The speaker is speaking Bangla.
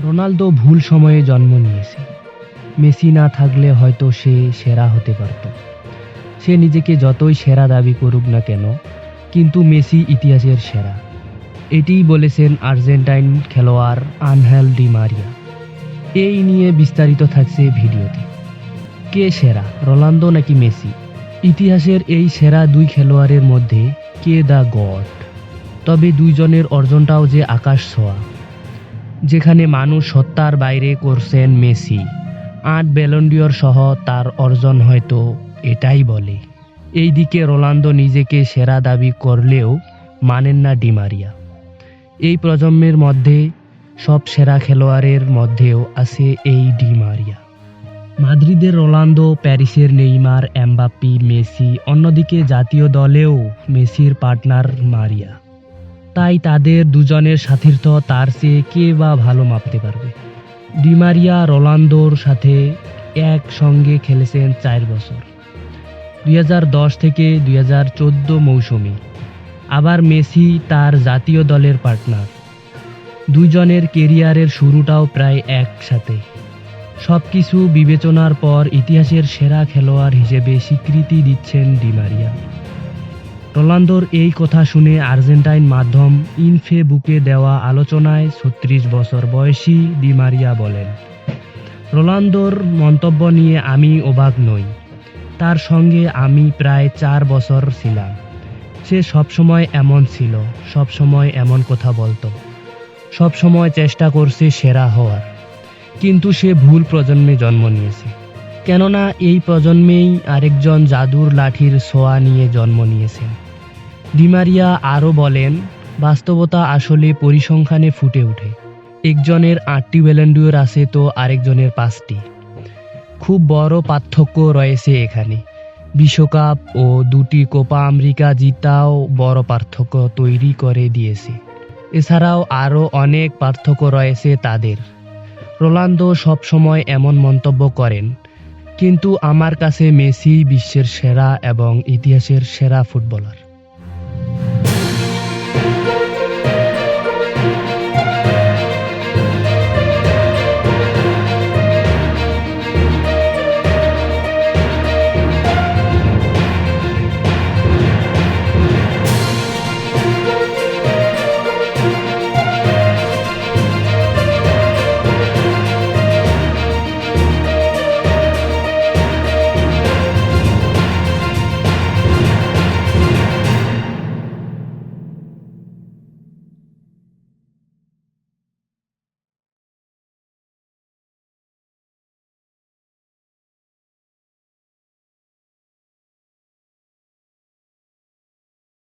রোনালদো ভুল সময়ে জন্ম নিয়েছে। মেসি না থাকলে হয়তো সে সেরা হতে পারত। সে নিজেকে যতই সেরা দাবি করুক না কেন, কিন্তু মেসি ইতিহাসের সেরা। এটিই বলেছেন আর্জেন্টাইন খেলোয়াড় আনহেল ডি মারিয়া। এই নিয়ে বিস্তারিত থাকছে ভিডিওতে। কে সেরা, রোনালদো নাকি মেসি? ইতিহাসের এই সেরা দুই খেলোয়াড়ের মধ্যে কে দ্য গড? তবে দুইজনের অর্জনটাও যে আকাশ ছোঁয়া। যেখানে মানুষ সত্তার বাইরে করছেন মেসি, 8 ব্যালন ডি'র সহ তার অর্জন হয়তো এটাই বলে। এইদিকে রোনালদো নিজেকে সেরা দাবি করলেও মানেন না ডি মারিয়া। এই প্রজন্মের মধ্যে সব সেরা খেলোয়াড়ের মধ্যেও আছে এই ডি মারিয়া। মাদ্রিদের রোনালদো, প্যারিসের নেইমার, এমবাপ্পে, মেসি, অন্যদিকে জাতীয় দলেও মেসির পার্টনার মারিয়া। তাই তাদের দুজনের সাথীর্থ তার চেয়ে কে বা ভালো মাপতে পারবে? ডি মারিয়া রোনালদোর সাথে একসঙ্গে খেলেছেন 4 বছর, 2010 থেকে 2014 মৌসুমে। আবার মেসি তার জাতীয় দলের পার্টনার। দুইজনের কেরিয়ারের শুরুটাও প্রায় একসাথে। সবকিছু বিবেচনার পর ইতিহাসের সেরা খেলোয়াড় হিসেবে স্বীকৃতি দিচ্ছেন ডি মারিয়া। রোনালদোর এই কথা শুনে আর্জেন্টাইন মাধ্যম ইনফেবুকে দেওয়া আলোচনায় 36 বছর বয়সী ডি মারিয়া বলেন, রোনালদোর মন্তব্য নিয়ে আমি অবাক নই। তার সঙ্গে আমি প্রায় 4 বছর ছিলাম। সে সবসময় এমন ছিল, সবসময় এমন কথা বলতো, সবসময় চেষ্টা করছে সেরা হওয়ার। কিন্তু সে ভুল প্রজন্মে জন্ম নিয়েছে। কেননা এই প্রজন্মেই আরেকজন জাদুর লাঠির ছোঁয়া নিয়ে জন্ম নিয়েছেন। ডি মারিয়া আরও বলেন, বাস্তবতা আসলে পরিসংখ্যানে ফুটে ওঠে। একজনের 8টি ব্যালন ডি'র আছে তো আরেকজনের 5টি। খুব বড় পার্থক্য রয়েছে এখানে। বিশ্বকাপ ও 2টি কোপা আমেরিকা জিতাও বড় পার্থক্য তৈরি করে দিয়েছে। এছাড়াও আরও অনেক পার্থক্য রয়েছে তাদের। রোনালদো সবসময় এমন মন্তব্য করেন, কিন্তু আমার কাছে মেসি বিশ্বের সেরা এবং ইতিহাসের সেরা ফুটবলার।